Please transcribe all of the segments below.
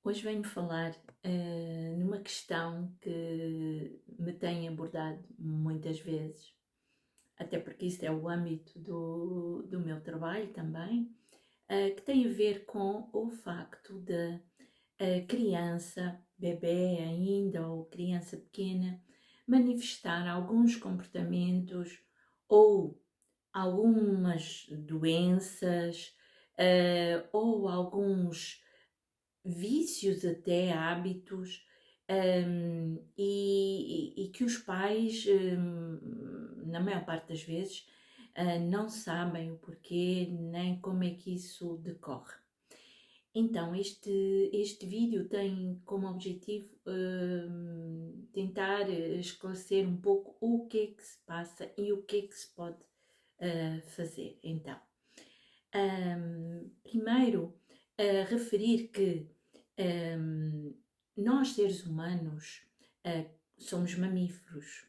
Hoje venho falar numa questão que me tem abordado muitas vezes, até porque isso é o âmbito do meu trabalho também, que tem a ver com o facto de a criança, bebê ainda ou criança pequena, manifestar alguns comportamentos ou algumas doenças ou alguns vícios até, hábitos, e que os pais, na maior parte das vezes, não sabem o porquê nem como é que isso decorre. Então, este vídeo tem como objetivo tentar esclarecer um pouco o que é que se passa e o que é que se pode fazer. Então, primeiro, referir que nós, seres humanos, somos mamíferos.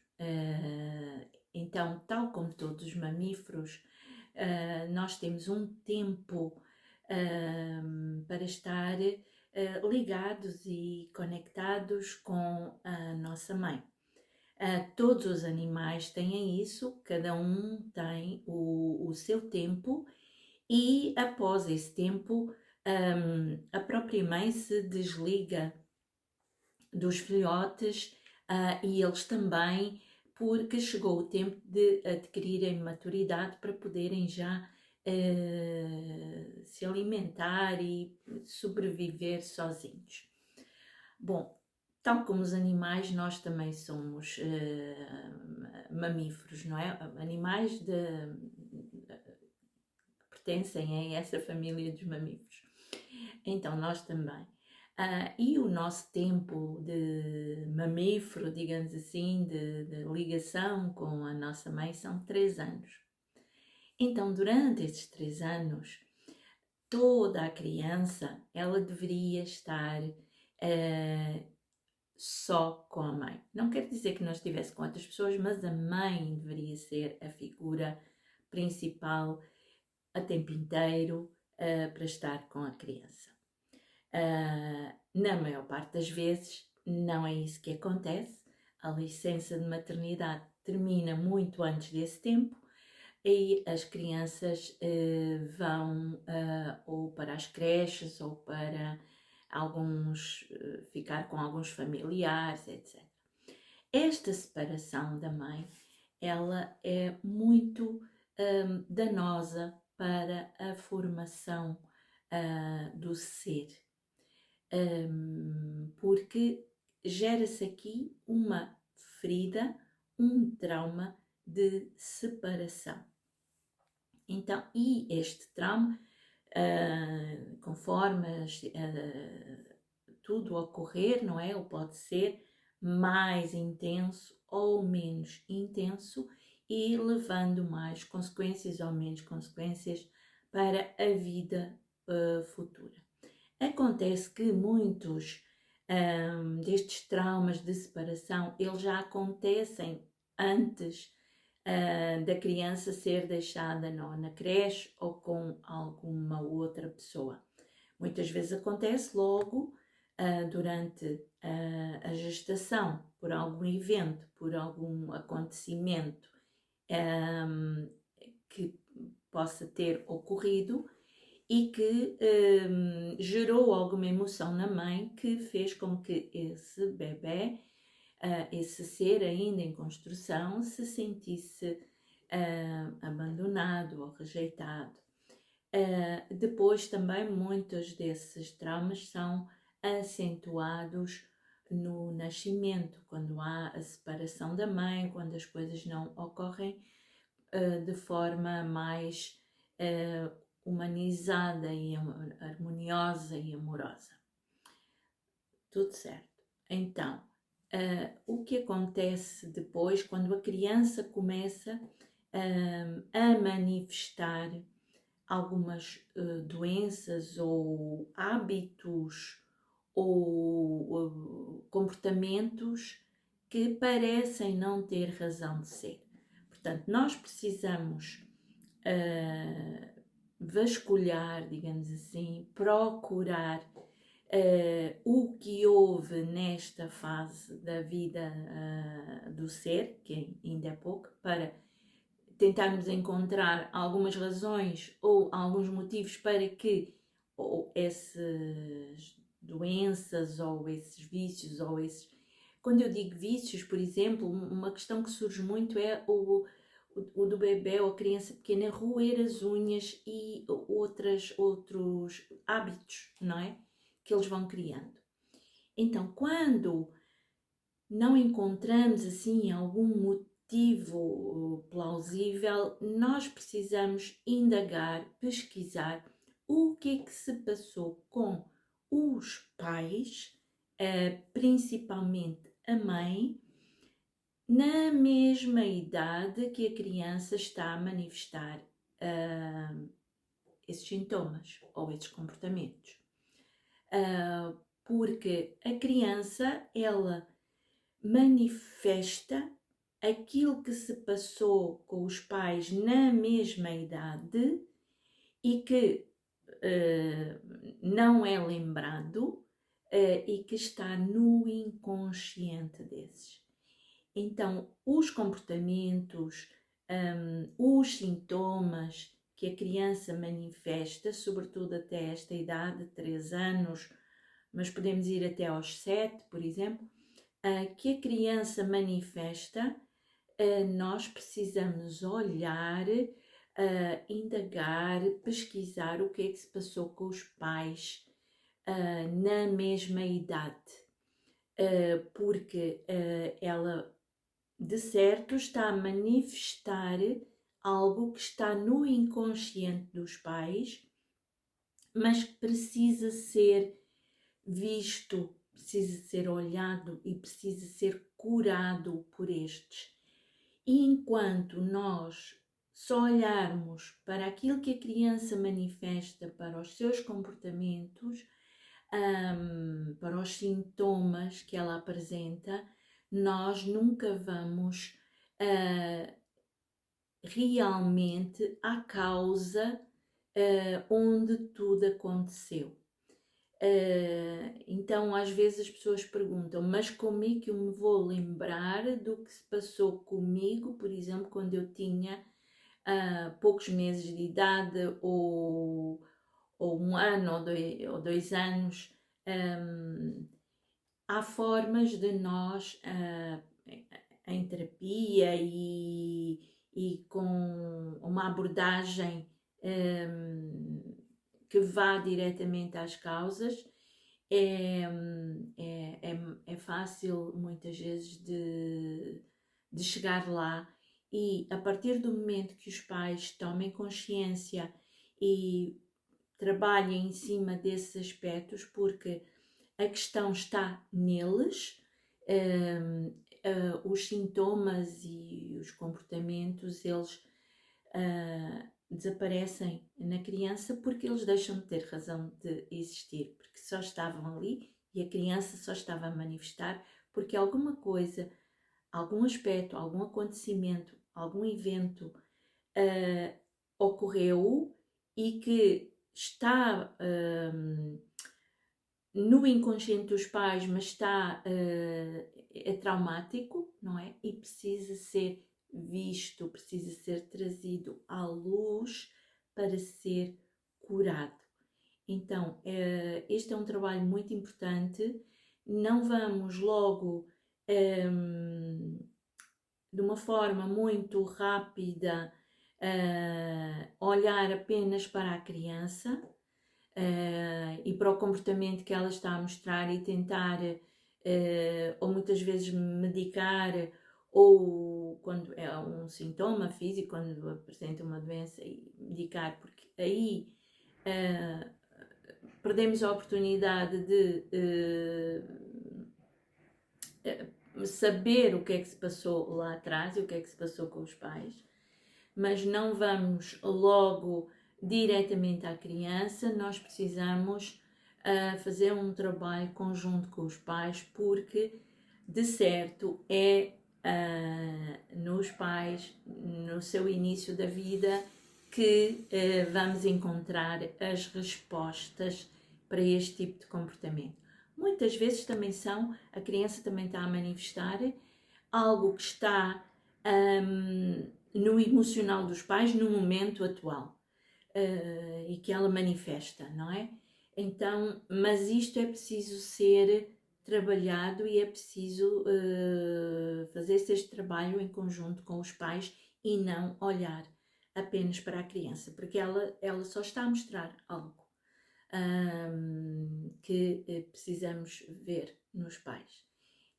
Então, tal como todos os mamíferos, nós temos um tempo para estar ligados e conectados com a nossa mãe. Todos os animais têm isso, cada um tem o seu tempo e após esse tempo, a própria mãe se desliga dos filhotes e eles também, porque chegou o tempo de adquirirem maturidade para poderem já se alimentar e sobreviver sozinhos. Bom, tal como os animais, nós também somos mamíferos, não é? Animais pertencem a essa família dos mamíferos. Então, nós também. E o nosso tempo de mamífero, digamos assim, de ligação com a nossa mãe são 3 anos. Então, durante estes 3 anos, toda a criança, ela deveria estar só com a mãe. Não quer dizer que não estivesse com outras pessoas, mas a mãe deveria ser a figura principal a tempo inteiro para estar com a criança. Na maior parte das vezes, não é isso que acontece. A licença de maternidade termina muito antes desse tempo e as crianças vão ou para as creches ou para ficar com alguns familiares, etc. Esta separação da mãe, ela é muito danosa para a formação do ser, porque gera-se aqui uma ferida, um trauma de separação. Então, e este trauma, conforme tudo ocorrer, não é? Ele pode ser mais intenso ou menos intenso e levando mais consequências ou menos consequências para a vida futura. Acontece que muitos destes traumas de separação, eles já acontecem antes da criança ser deixada na creche ou com alguma outra pessoa. Muitas vezes acontece logo durante a gestação, por algum evento, por algum acontecimento que possa ter ocorrido e que gerou alguma emoção na mãe que fez com que esse bebê, esse ser ainda em construção, se sentisse abandonado ou rejeitado. Depois também muitos desses traumas são acentuados no nascimento, quando há a separação da mãe, quando as coisas não ocorrem de forma mais humanizada e harmoniosa e amorosa. Tudo certo. Então, o que acontece depois quando a criança começa a manifestar algumas doenças ou hábitos ou comportamentos que parecem não ter razão de ser. Portanto, nós precisamos vasculhar, digamos assim, procurar o que houve nesta fase da vida do ser, que ainda é pouco, para tentarmos encontrar algumas razões ou alguns motivos para que ou essas doenças ou esses vícios ou esses... Quando eu digo vícios, por exemplo, uma questão que surge muito é o do bebê ou a criança pequena roer as unhas e outros hábitos, não é? Que eles vão criando. Então, quando não encontramos assim algum motivo plausível, nós precisamos indagar, pesquisar o que é que se passou com os pais, principalmente a mãe, na mesma idade que a criança está a manifestar esses sintomas ou esses comportamentos. Porque a criança, ela manifesta aquilo que se passou com os pais na mesma idade e que não é lembrado e que está no inconsciente desses. Então, os comportamentos, os sintomas que a criança manifesta, sobretudo até esta idade, 3 anos, mas podemos ir até aos 7, por exemplo, que a criança manifesta, nós precisamos olhar, indagar, pesquisar o que é que se passou com os pais na mesma idade, porque ela de certo está a manifestar algo que está no inconsciente dos pais, mas que precisa ser visto, precisa ser olhado e precisa ser curado por estes. E enquanto nós só olharmos para aquilo que a criança manifesta, para os seus comportamentos, para os sintomas que ela apresenta, nós nunca vamos realmente à causa onde tudo aconteceu. Então às vezes as pessoas perguntam, mas como é que eu me vou lembrar do que se passou comigo, por exemplo, quando eu tinha poucos meses de idade ou 1 ano ou 2 anos? Há formas de nós em terapia e com uma abordagem que vá diretamente às causas, é fácil muitas vezes de chegar lá, e a partir do momento que os pais tomem consciência e trabalhem em cima desses aspectos, porque a questão está neles, os sintomas e os comportamentos, eles desaparecem na criança porque eles deixam de ter razão de existir, porque só estavam ali e a criança só estava a manifestar porque alguma coisa, algum aspecto, algum acontecimento, algum evento ocorreu e que está no inconsciente dos pais, mas está é traumático, não é? E precisa ser visto, precisa ser trazido à luz para ser curado. Então, este é um trabalho muito importante. Não vamos logo de uma forma muito rápida olhar apenas para a criança e para o comportamento que ela está a mostrar e tentar ou muitas vezes medicar, ou quando é um sintoma físico, quando apresenta uma doença, e medicar, porque aí perdemos a oportunidade de saber o que é que se passou lá atrás e o que é que se passou com os pais, mas não vamos logo diretamente à criança. Nós precisamos fazer um trabalho conjunto com os pais, porque de certo é nos pais, no seu início da vida, que vamos encontrar as respostas para este tipo de comportamento. Muitas vezes também a criança também está a manifestar algo que está no emocional dos pais no momento atual e que ela manifesta, não é? Então, mas isto é preciso ser trabalhado e é preciso fazer este trabalho em conjunto com os pais e não olhar apenas para a criança, porque ela só está a mostrar algo que precisamos ver nos pais.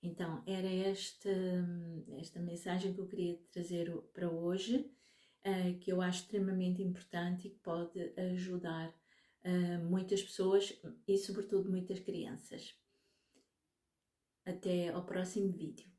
Então, era esta mensagem que eu queria trazer para hoje, que eu acho extremamente importante e que pode ajudar muitas pessoas e, sobretudo, muitas crianças. Até ao próximo vídeo.